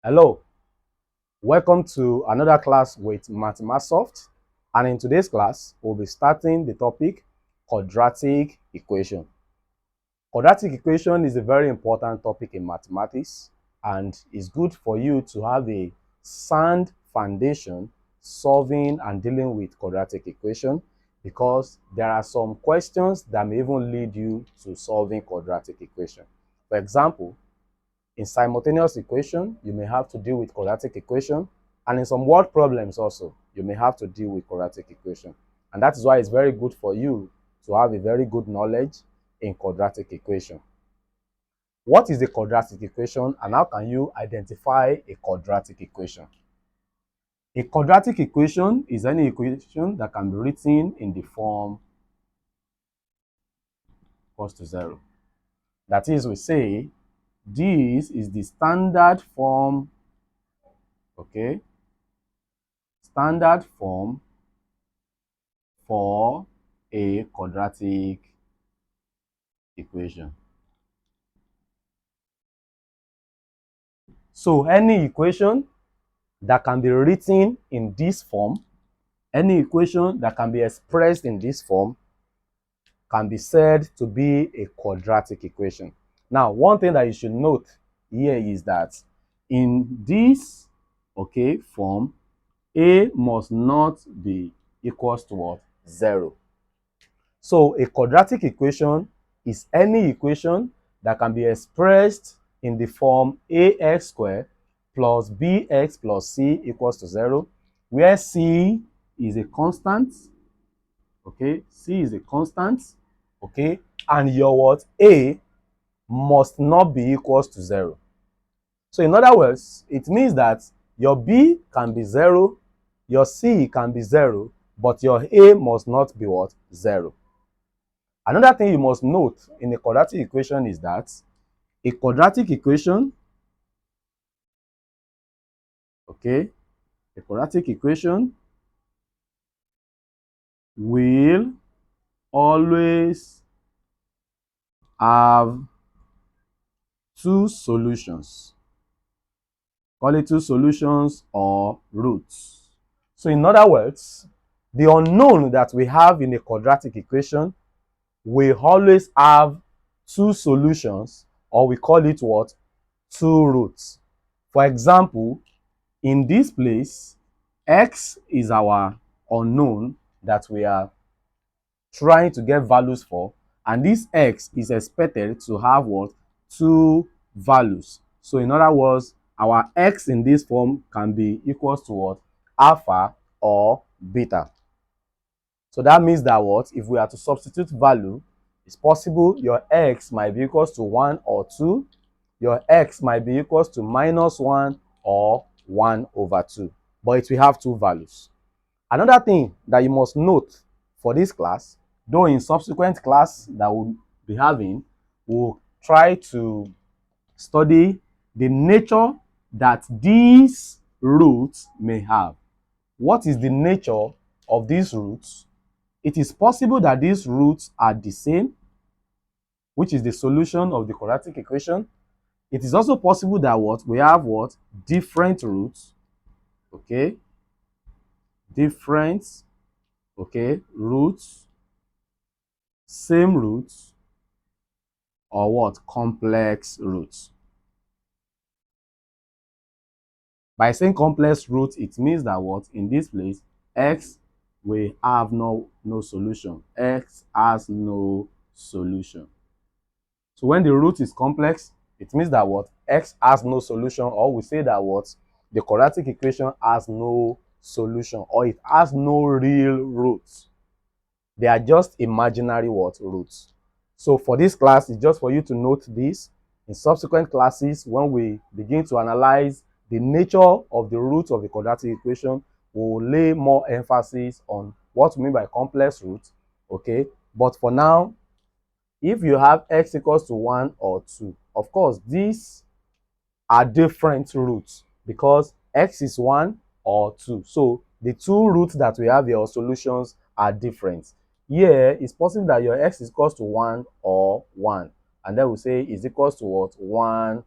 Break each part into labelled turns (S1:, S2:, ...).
S1: Hello, welcome to another class with Mathemasoft, and in today's class we'll be starting the topic quadratic equation. Quadratic equation is a very important topic in mathematics, and it's good for you to have a sound foundation solving and dealing with quadratic equation, because there are some questions that may even lead you to solving quadratic equation. For example, in simultaneous equation, you may have to deal with quadratic equation, and in some word problems also, you may have to deal with quadratic equation. And that is why it's very good for you to have a very good knowledge in quadratic equation. What is a quadratic equation, and how can you identify a quadratic equation? A quadratic equation is any equation that can be written in the form equals to 0. That is, we say this is the standard form, okay, standard form for a quadratic equation. So any equation that can be written in this form, any equation that can be expressed in this form, can be said to be a quadratic equation. Now, one thing that you should note here is that in this, okay, form, a must not be equals to what? 0. So a quadratic equation is any equation that can be expressed in the form ax squared plus bx plus c equals to 0, where c is a constant, okay, c is a constant, okay, and your what? A must not be equals to 0. So in other words, it means that your b can be 0, your c can be 0, but your a must not be what? 0. Another thing you must note in a quadratic equation is that a quadratic equation, okay, a quadratic equation will always have two solutions. Call it two solutions or roots. So in other words, the unknown that we have in a quadratic equation will always have two solutions, or we call it what? Two roots. For example, in this place, x is our unknown that we are trying to get values for, and this x is expected to have what? Two values. So in other words, our x in this form can be equals to what? Alpha or beta. So that means that what? If we are to substitute value, it's possible your x might be equals to 1 or 2, your x might be equals to -1 or 1/2, but it will have two values. Another thing that you must note for this class, though in subsequent class that we'll be having, we'll try to study the nature that these roots may have. What is the nature of these roots? It is possible that these roots are the same, which is the solution of the quadratic equation. It is also possible that what? We have what? Different roots, okay? Different, okay, roots, same roots, or what? Complex roots. By saying complex roots, it means that what? In this place, x will have no solution. X has no solution. So when the root is complex, it means that what? X has no solution, or we say that what? The quadratic equation has no solution, or it has no real roots. They are just imaginary what? Roots. So for this class, it's just for you to note this. In subsequent classes, when we begin to analyze the nature of the roots of the quadratic equation, we will lay more emphasis on what we mean by complex roots, okay? But for now, if you have x equals to 1 or 2, of course, these are different roots because x is 1 or 2. So the two roots that we have here, solutions, are different. Here, it's possible that your x is equals to 1 or 1. And then we say is equals to what? 1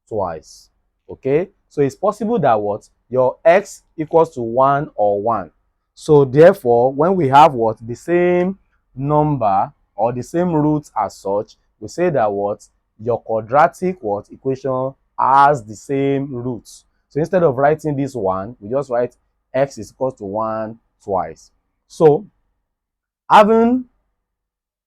S1: twice. Okay, so it's possible that what your x equals to 1 or 1. So therefore, when we have what the same number or the same roots as such, we say that what your quadratic what equation has the same roots. So instead of writing this 1, we just write x is equals to 1 twice. So having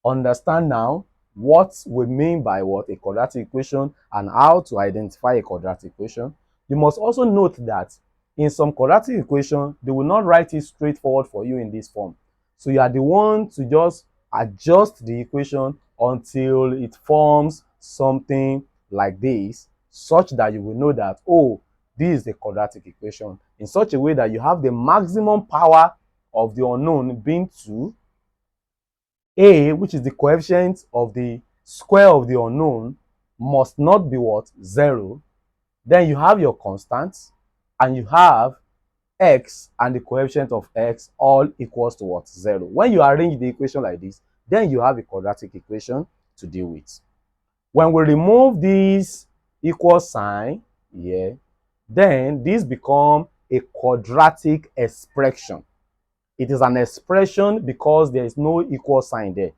S1: understand now what we mean by what a quadratic equation and how to identify a quadratic equation, you must also note that in some quadratic equation, they will not write it straightforward for you in this form. So you are the one to just adjust the equation until it forms something like this, such that you will know that, oh, this is the quadratic equation, in such a way that you have the maximum power of the unknown being 2, a, which is the coefficient of the square of the unknown, must not be what? 0. Then you have your constants, and you have x and the coefficient of x all equals to what? 0. When you arrange the equation like this, then you have a quadratic equation to deal with. When we remove this equal sign here, then this becomes a quadratic expression. It is an expression because there is no equal sign there,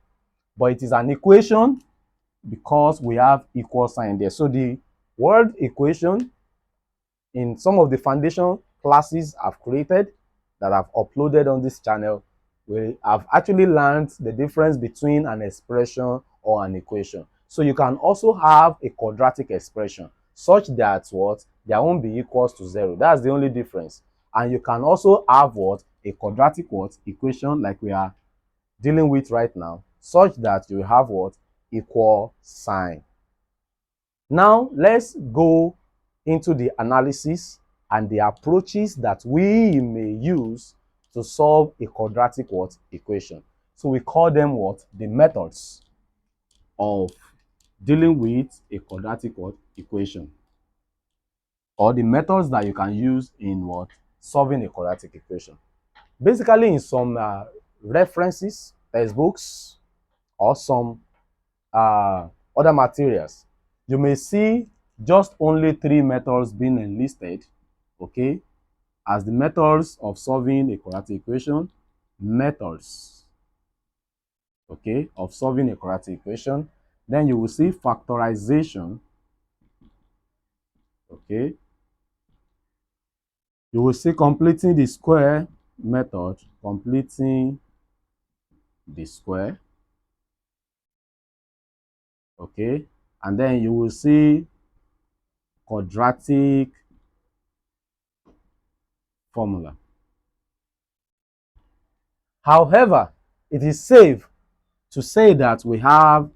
S1: but it is an equation because we have equal sign there. So the word equation in some of the foundation classes I've created that I've uploaded on this channel, we have actually learned the difference between an expression or an equation. So you can also have a quadratic expression such that what there won't be equals to 0. That's the only difference. And you can also have what a quadratic what equation like we are dealing with right now, such that you have what equal sign. Now let's go into the analysis and the approaches that we may use to solve a quadratic what equation. So we call them what? The methods of dealing with a quadratic what equation, or the methods that you can use in what solving a quadratic equation. Basically, in some references, textbooks, or some other materials, you may see just only 3 methods being enlisted, okay, as the methods of solving a quadratic equation. Methods, okay, of solving a quadratic equation. Then you will see factorization, okay. You will see completing the square method, completing the square, okay. And then you will see quadratic formula. However, it is safe to say that we have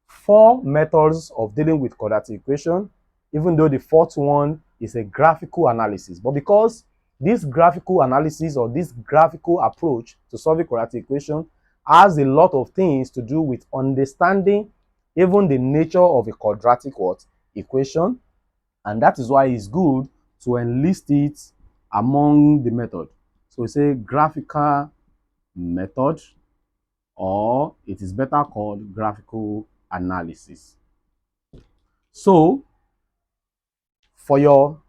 S1: 4 methods of dealing with quadratic equation, even though the fourth one is a graphical analysis. But because this graphical analysis or this graphical approach to solving quadratic equation has a lot of things to do with understanding even the nature of a quadratic what equation, and that is why it's good to enlist it among the method. So we say graphical method, or it is better called graphical analysis. So for your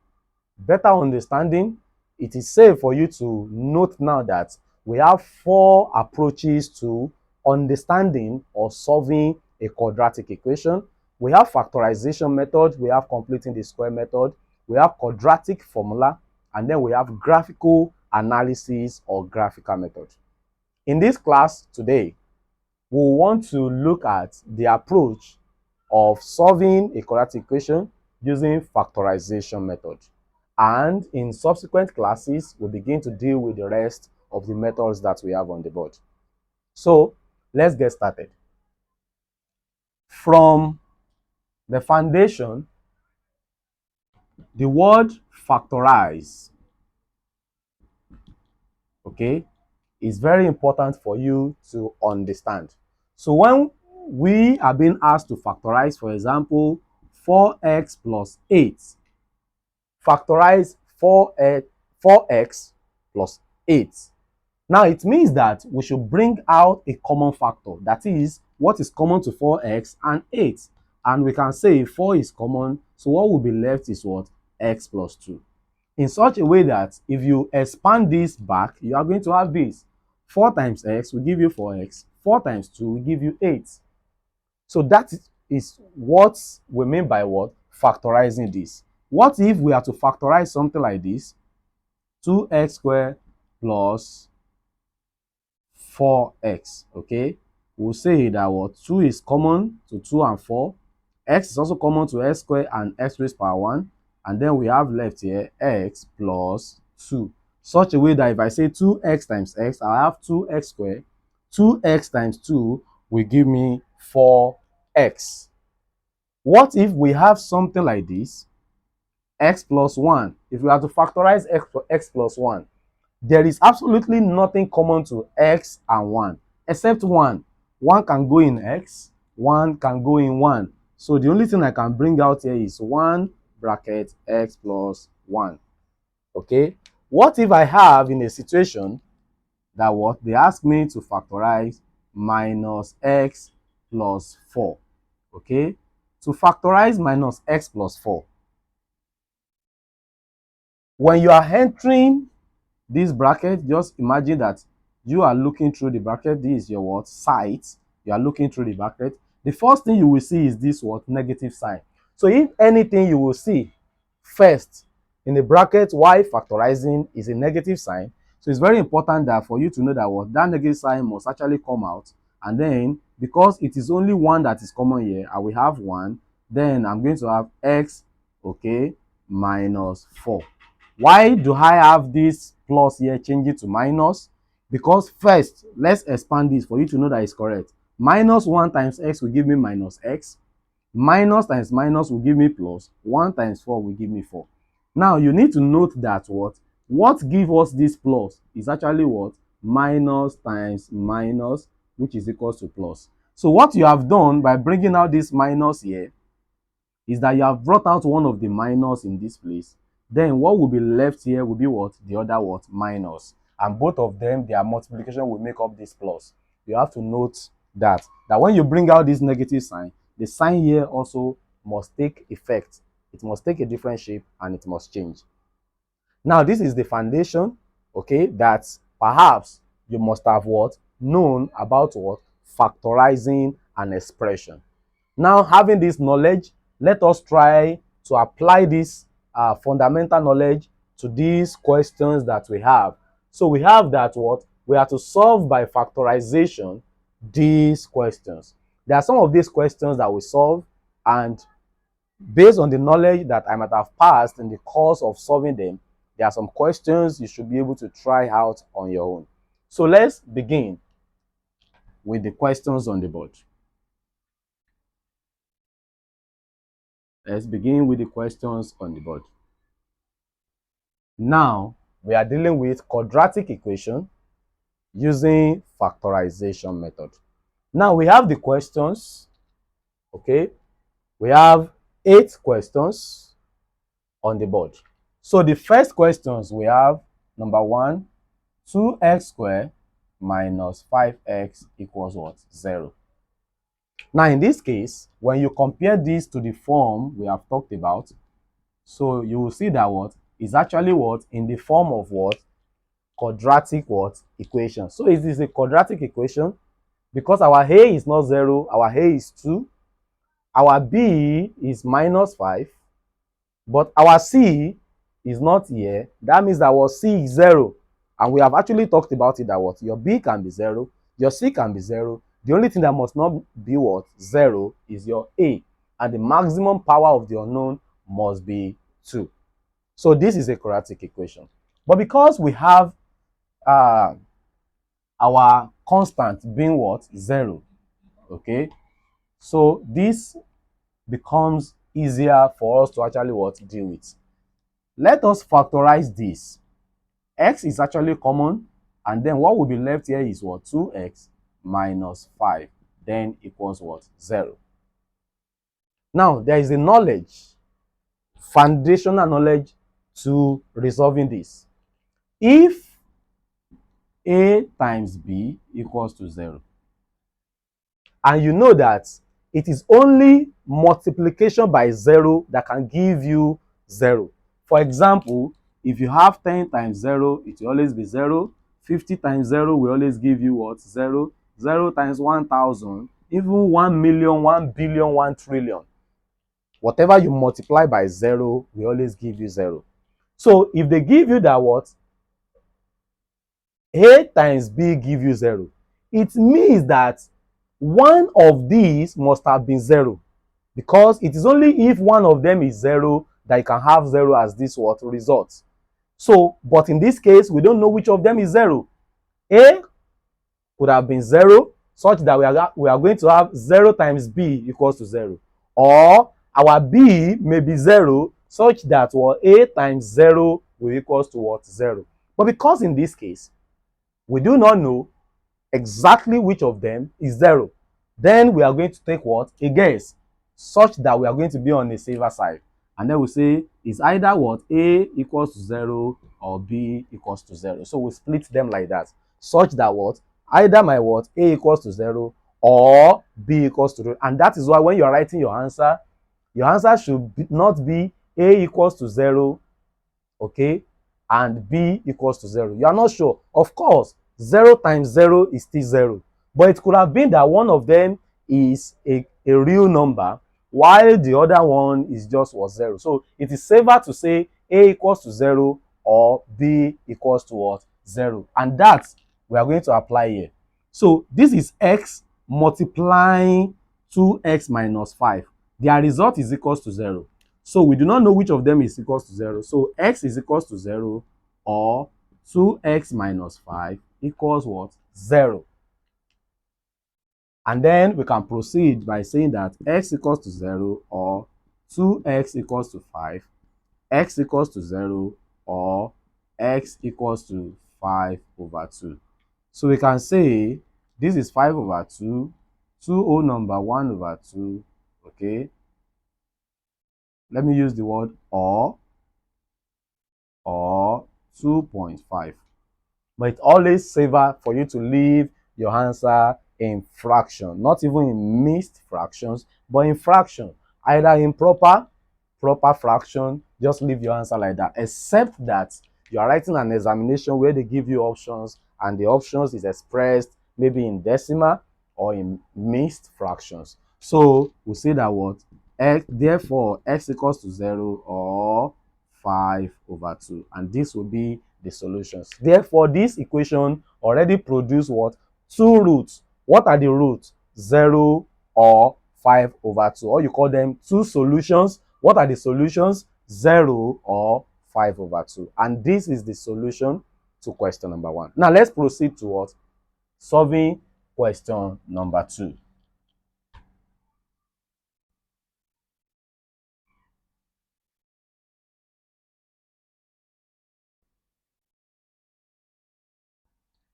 S1: better understanding, it is safe for you to note now that we have 4 approaches to understanding or solving a quadratic equation. We have factorization method, we have completing the square method, we have quadratic formula, and then we have graphical analysis or graphical method. In this class today, we want to look at the approach of solving a quadratic equation using factorization method. And in subsequent classes, we'll begin to deal with the rest of the methods that we have on the board. So let's get started. From the foundation, the word factorize, okay, is very important for you to understand. So when we are being asked to factorize, for example, 4x plus 8, factorize 4x plus 8. Now it means that we should bring out a common factor, that is what is common to 4x and 8. And we can say 4 is common, so what will be left is what? x plus 2. In such a way that if you expand this back, you are going to have this. 4 times x will give you 4x. 4 times 2 will give you 8. So that is what we mean by what? Factorizing this. What if we are to factorize something like this? 2x squared plus 4x, okay? We'll say that what? 2 is common to 2 and 4. X is also common to x squared and x raised power 1. And then we have left here x plus 2. Such a way that if I say 2x times x, I have 2x squared. 2x times 2 will give me 4x. What if we have something like this? X plus 1. If we are to factorize x plus 1, there is absolutely nothing common to x and 1 except 1. 1 can go in x, 1 can go in 1. So the only thing I can bring out here is 1 bracket x plus 1. Okay? What if I have in a situation that what they ask me to factorize minus x plus 4? Okay? To factorize minus x plus 4, when you are entering this bracket, just imagine that you are looking through the bracket. This is your what? Sight. You are looking through the bracket. The first thing you will see is this what? Negative sign. So if anything you will see first in the bracket while factorizing is a negative sign, so it's very important that for you to know that what? That negative sign must actually come out. And then because it is only 1 that is common here, I will have 1. Then I'm going to have x, okay, minus 4. Why do I have this plus here changing to minus? Because first, let's expand this for you to know that it's correct. Minus 1 times x will give me minus x. Minus times minus will give me plus. 1 times 4 will give me 4. Now, you need to note that what gives us this plus is actually what? Minus times minus, which is equals to plus. So what you have done by bringing out this minus here is that you have brought out one of the minus in this place. Then what will be left here will be what? The other what? Minus. And both of them, their multiplication will make up this plus. You have to note that when you bring out this negative sign, the sign here also must take effect. It must take a different shape and it must change. Now, this is the foundation, okay, that perhaps you must have what? Known about what? Factorizing an expression. Now, having this knowledge, let us try to apply this fundamental knowledge to these questions that we have. So we have that what? We are to solve by factorization these questions. There are some of these questions that we solve, and based on the knowledge that I might have passed in the course of solving them, there are some questions you should be able to try out on your own. So let's begin with the questions on the board. Let's begin with the questions on the board. Now, we are dealing with quadratic equation using factorization method. Now, we have the questions, okay? We have 8 questions on the board. So, the first questions we have, number 1, 2x squared minus 5x equals what? 0. Now, in this case, when you compare this to the form we have talked about, so you will see that what is actually what in the form of what? Quadratic what? Equation. So it is a quadratic equation because our a is not 0, our a is 2, our b is minus 5, but our c is not here. That means that our c is 0. And we have actually talked about it that what? Your b can be 0, your c can be 0. The only thing that must not be what? 0 is your a. And the maximum power of the unknown must be 2. So this is a quadratic equation. But because we have our constant being what? 0. Okay. So this becomes easier for us to actually what? Deal with. Let us factorize this. X is actually common. And then what will be left here is what? 2x minus 5. Then equals what? 0. Now, there is a knowledge, foundational knowledge to resolving this. If a times b equals to 0, and you know that it is only multiplication by 0 that can give you 0. For example, if you have 10 times 0, it will always be 0. 50 times 0 will always give you what? 0. 0 times 1,000, even 1 million, 1 billion, 1 trillion. Whatever you multiply by 0 will always give you 0. So if they give you that what? A times B give you 0. It means that one of these must have been 0, because it is only if one of them is 0 that you can have 0 as this what? Result. So, but in this case, we don't know which of them is 0. A could have been 0, such that we are going to have 0 times B equals to 0. Or our B may be 0, such that what? A times 0 will equals to what? 0. But because in this case, we do not know exactly which of them is 0, then we are going to take what? A guess, such that we are going to be on the safer side. And then we say is either what? A equals to 0 or B equals to 0. So we split them like that, such that what? Either my what? A equals to 0 or B equals to 0. And that is why when you are writing your answer should not be A equals to 0, okay, and B equals to 0. You are not sure. Of course, 0 times 0 is still 0. But it could have been that one of them is a real number, while the other one is just what? 0. So it is safer to say A equals to 0 or B equals to what? 0. And that we are going to apply here. So this is x multiplying 2x minus 5. Their result is equals to 0. So we do not know which of them is equals to 0. So x is equals to 0 or 2x minus 5 equals what? 0. And then we can proceed by saying that x equals to 0 or 2x equals to 5, x equals to 0 or x equals to 5 over 2. So we can say this is 5 over 2, 2 whole number 1 over 2, okay? Let me use the word or 2.5. But it's always safer for you to leave your answer in fraction, not even in mixed fractions, but in fraction. Either in proper fraction, just leave your answer like that, except that you are writing an examination where they give you options, and the options is expressed maybe in decimal or in mixed fractions. So we say that what? X, therefore x equals to 0 or 5 over 2, and this will be the solutions. Therefore, this equation already produce what? Two roots. What are the roots? 0 or 5 over 2, or you call them two solutions. What are the solutions? 0 or 5 over 2. And this is the solution to question number 1. Now let's proceed to what? Solving question number 2.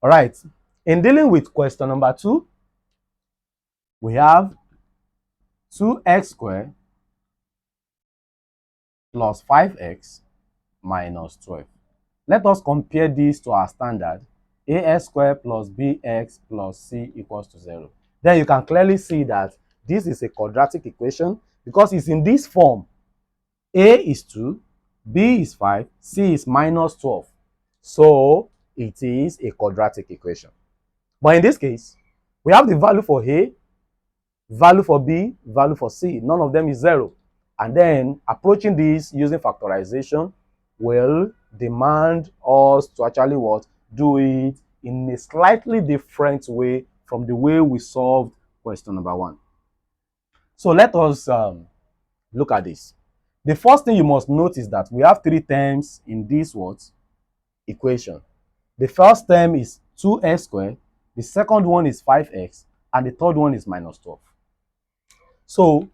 S1: All right. In dealing with question number 2, we have 2x squared plus 5x minus 12. Let us compare this to our standard, ax squared plus bx plus c equals to 0. Then you can clearly see that this is a quadratic equation because it's in this form. A is 2, b is 5, c is minus 12. So it is a quadratic equation. But in this case, we have the value for A, value for B, value for C. None of them is 0. And then approaching this using factorization will demand us to actually what? Do it in a slightly different way from the way we solved question number 1. So let us look at this. The first thing you must note is that we have 3 terms in this what? Equation. The first term is 2x squared, the second one is 5x, and the third one is minus 12. So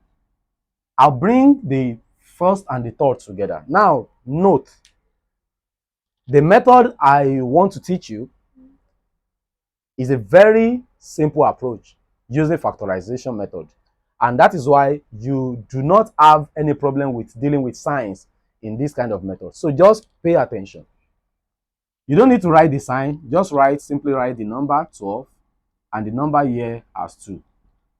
S1: I'll bring the first and the third together. Now, note, the method I want to teach you is a very simple approach using factorization method. And that is why you do not have any problem with dealing with signs in this kind of method. So just pay attention. You don't need to write the sign, just simply write the number 12 and the number here as 2.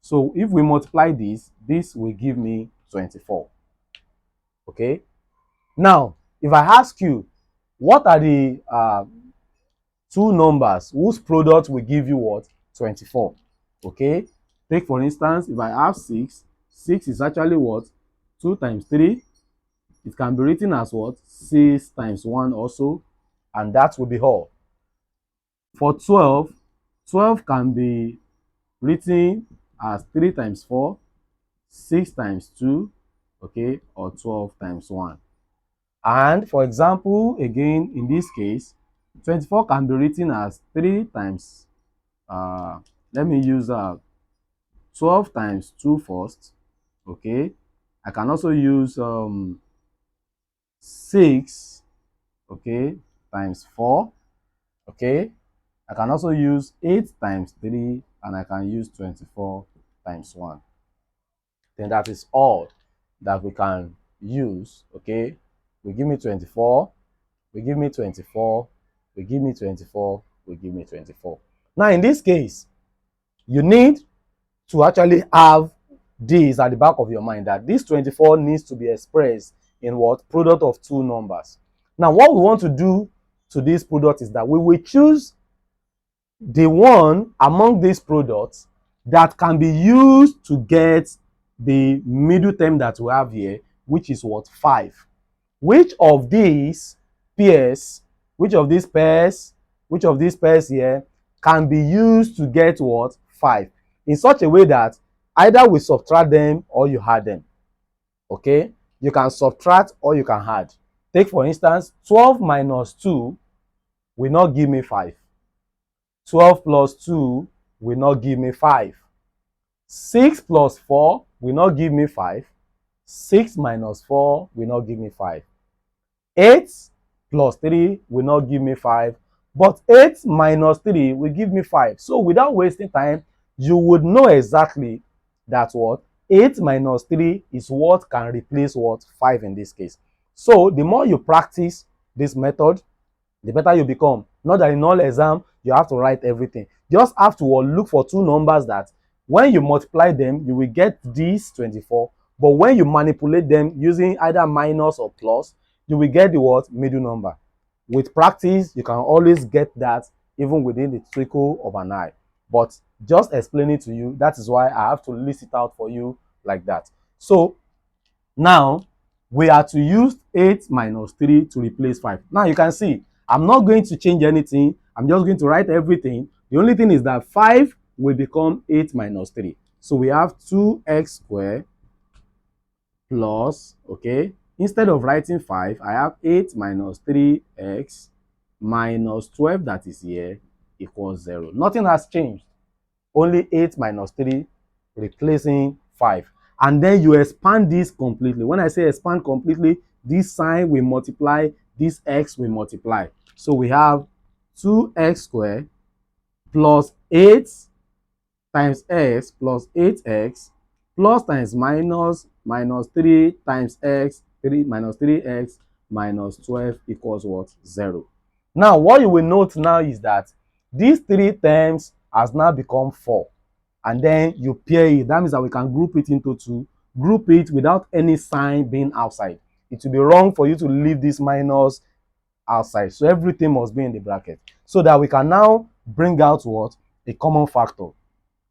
S1: So if we multiply this will give me 24. Okay? Now, if I ask you, what are the two numbers whose product will give you what? 24. Okay. Take for instance, if I have 6, 6 is actually what? 2 times 3. It can be written as what? 6 times 1 also, and that will be all. For 12, 12 can be written as 3 times 4, 6 times 2, okay, or 12 times 1. And for example, again, in this case, 24 can be written as 3 times, let me use 12 times 2 first, okay. I can also use 6, okay, times 4, okay. I can also use 8 times 3, and I can use 24 times 1. Then that is all that we can use, okay. We give me 24, we give me 24, we give me 24, we give me 24. Now in this case, you need to actually have this at the back of your mind, that this 24 needs to be expressed in what? Product of two numbers. Now what we want to do to this product is that we will choose the one among these products that can be used to get the middle term that we have here, which is what? 5. Which of these pairs, which of these pairs here can be used to get what? 5, in such a way that either we subtract them or you add them. Okay, you can subtract or you can add. Take for instance, 12 minus 2 will not give me 5. 12 plus 2 will not give me 5. 6 plus 4 will not give me 5. 6 minus 4 will not give me 5. 8 plus 3 will not give me 5. But 8 minus 3 will give me 5. So without wasting time, you would know exactly that what? 8 minus 3 is what can replace what? 5 in this case. So the more you practice this method, the better you become. Not that in all exam you have to write everything. You just have to look for two numbers that when you multiply them, you will get this 24. But when you manipulate them using either minus or plus, you will get the what? Middle number. With practice, you can always get that even within the twinkle of an eye. But just explaining to you, that is why I have to list it out for you like that. So now we are to use 8 minus 3 to replace 5. Now you can see I'm not going to change anything. I'm just going to write everything. The only thing is that 5 will become 8 minus 3. So we have 2x squared plus, okay, instead of writing 5, I have 8 minus 3x minus 12 that is here equals 0. Nothing has changed. Only 8 minus 3 replacing 5. And then you expand this completely. When I say expand completely, this sign will multiply, this x will multiply. So we have 2x squared plus 8 times x plus 8x plus times minus 3 times x, 3 minus 3x minus 12 equals what? 0. Now what you will note now is that these three terms has now become 4. And then you pair it. That means that we can group it into 2. Group it without any sign being outside. It will be wrong for you to leave this minus outside. So everything must be in the bracket. So that we can now bring out what? A common factor.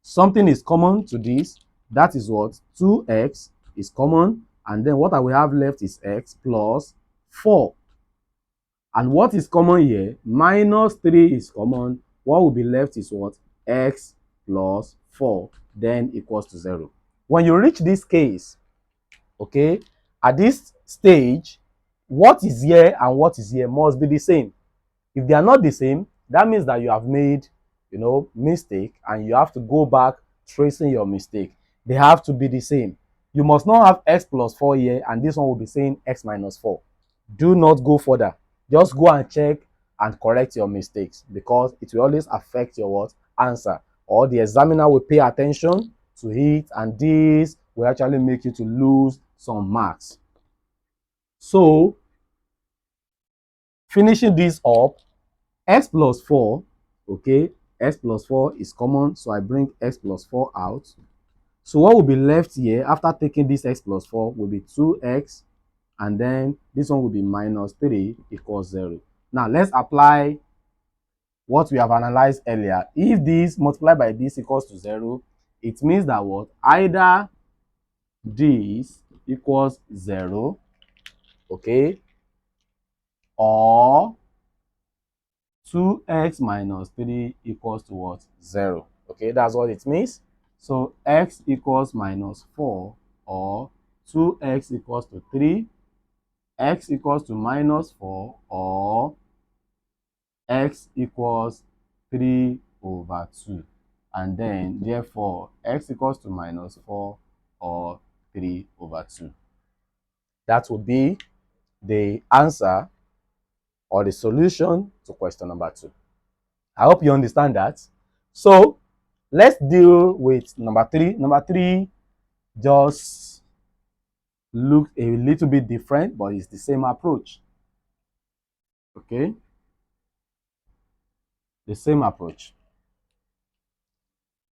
S1: Something is common to this. That is what? 2x is common. And then what I will have left is x plus 4. And what is common here? Minus 3 is common. What will be left is what? X plus 4, then equals to 0. When you reach this case, okay, at this stage, what is here and what is here must be the same. If they are not the same, that means that you have made, mistake, and you have to go back tracing your mistake. They have to be the same. You must not have x plus 4 here, and this one will be saying x minus 4. Do not go further. Just go and check and correct your mistakes, because it will always affect your what? Answer. Or the examiner will pay attention to it, and this will actually make you to lose some marks. So, finishing this up, x plus 4, okay, x plus 4 is common, so I bring x plus 4 out. So what will be left here after taking this x plus 4 will be 2x, and then this one will be minus 3 equals 0. Now let's apply what we have analyzed earlier. If this multiplied by this equals to 0, it means that what? Either this equals 0, okay, or 2x minus 3 equals to what? 0. Okay, that's what it means. So x equals minus 4, or 2x equals to 3, x equals to minus 4, or x equals 3 over 2. And then, therefore, x equals to minus 4 or 3 over 2. That would be the answer or the solution to question number 2. I hope you understand that. So, let's deal with number 3. Number 3 just looks a little bit different, but it's the same approach. Okay? The same approach.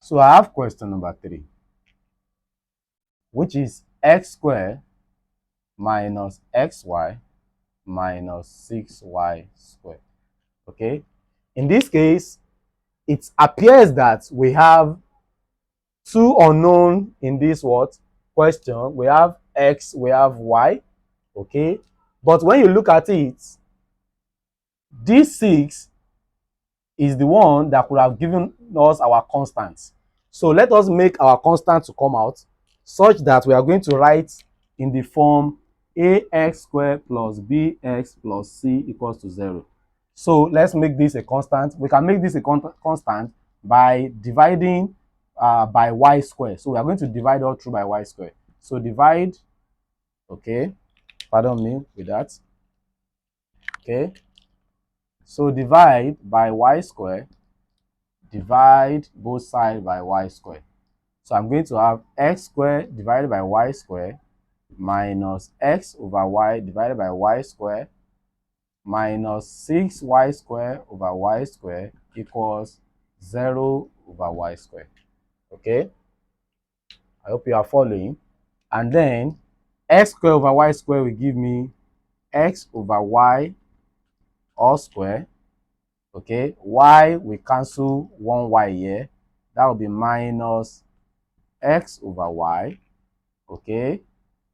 S1: So, I have question number 3, which is x squared minus xy minus 6y squared. Okay? In this case, it appears that we have two unknown in this what question. We have x, we have y. Okay? But when you look at it, this 6 is the one that could have given us our constant. So let us make our constant to come out such that we are going to write in the form ax squared plus bx plus c equals to 0. So let's make this a constant. We can make this a constant by dividing by y squared. So we are going to divide all through by y squared. So divide, okay, pardon me with that. Okay, so divide by y squared, divide both sides by y squared. So I'm going to have x squared divided by y squared minus x over y divided by y squared minus 6y squared over y squared equals 0 over y squared. Okay, I hope you are following. And then x squared over y squared will give me x over y all square. Okay, y we cancel one y here. That will be minus x over y. Okay,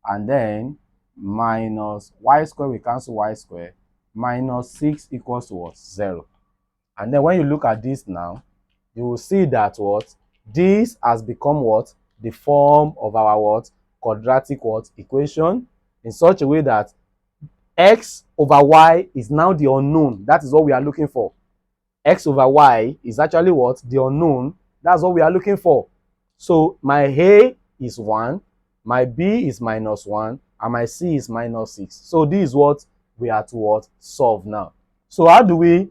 S1: and then minus y squared we cancel y squared. Minus 6 equals to what? 0. And then when you look at this now, you will see that what? This has become what? The form of our what? Quadratic what? Equation, in such a way that x over y is now the unknown. That is what we are looking for. X over y is actually what? The unknown. That's what we are looking for. So my a is 1, my b is minus 1, and my c is minus 6. So this is what we are to what? Solve now. So how do we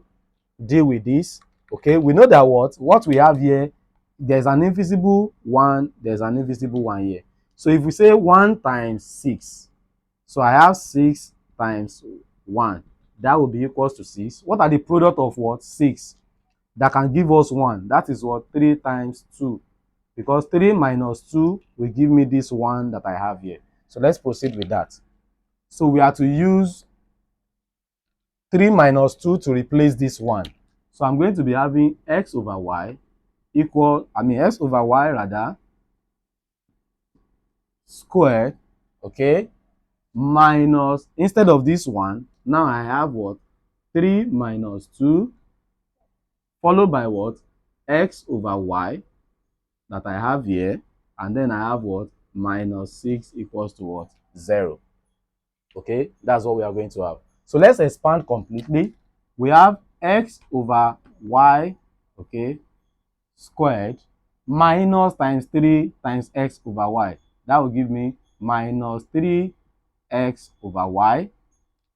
S1: deal with this? Okay, we know that what we have here, there's an invisible 1, there's an invisible 1 here. So if we say 1 times 6, so I have 6 times 1, that will be equals to 6. What are the product of what? 6. That can give us 1. That is what? 3 times 2. Because 3 minus 2 will give me this 1 that I have here. So let's proceed with that. So we are to use 3 minus 2 to replace this 1. So I'm going to be having x over y x over y rather squared, okay, minus, instead of this 1, now I have what? 3 minus 2 followed by what? X over y that I have here, and then I have what? Minus 6 equals to what? 0. Okay, that's what we are going to have. So let's expand completely. We have x over y, okay, squared minus times 3 times x over y. That will give me minus 3x over y.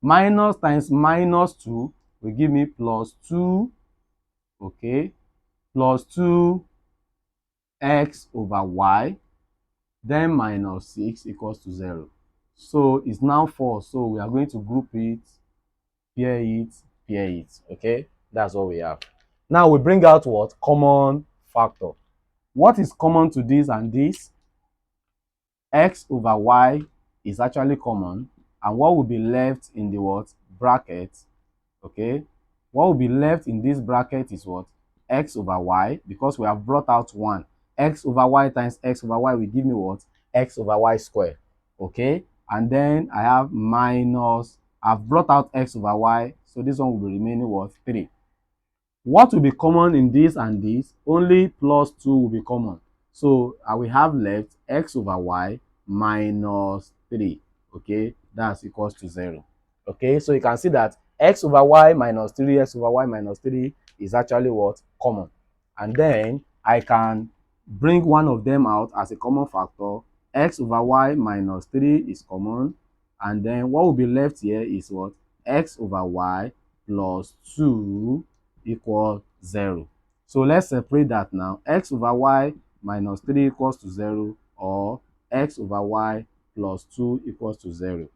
S1: Minus times minus 2 will give me plus 2, okay, plus 2x over y, then minus 6 equals to 0. So it's now 4. So we are going to group it, pair it, okay? That's what we have. Now we bring out what? Common factor. What is common to this and this? X over y is actually common, and what will be left in the what bracket, okay, what will be left in this bracket is what, x over y, because we have brought out 1. X over y times x over y will give me what, x over y squared, okay, and then I have minus, I've brought out x over y, so this one will be remaining what, 3. What will be common in this and this? Only plus 2 will be common. So I will have left x over y minus 3. Okay, that's equals to 0. Okay, so you can see that x over y minus 3, x over y minus 3 is actually what? Common. And then I can bring one of them out as a common factor. X over y minus 3 is common. And then what will be left here is what? X over y plus 2 equals 0. So let's separate that now. X over y minus 3 equals to 0, or x over y plus 2 equals to 0.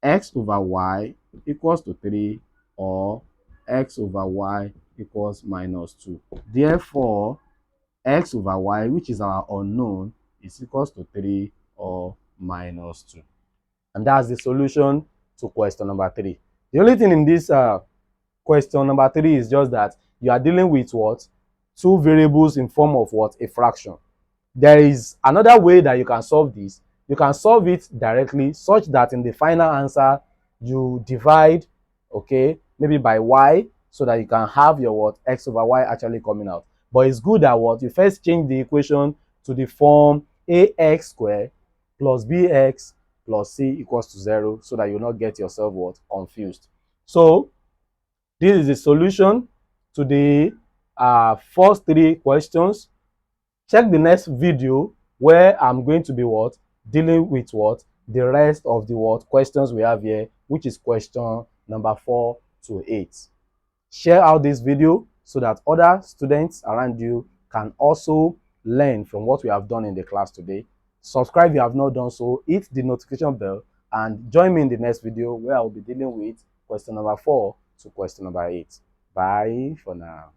S1: X over y equals to 3, or x over y equals minus 2. Therefore, x over y, which is our unknown, is equals to 3 or minus 2. And that's the solution to question number 3. The only thing in this question number 3 is just that you are dealing with what? Two variables in form of what? A fraction. There is another way that you can solve this. You can solve it directly such that in the final answer you divide, okay, maybe by y, so that you can have your what? X over y actually coming out. But it's good that what? You first change the equation to the form ax squared plus bx plus c equals to 0, so that you will not get yourself what? Confused. So this is the solution to the first 3 questions. Check the next video where I'm going to be what? Dealing with what? The rest of the what? Questions we have here, which is question number 4 to 8. Share out this video so that other students around you can also learn from what we have done in the class today. Subscribe if you have not done so, hit the notification bell, and join me in the next video where I will be dealing with question number 4 to question number 8. Bye for now.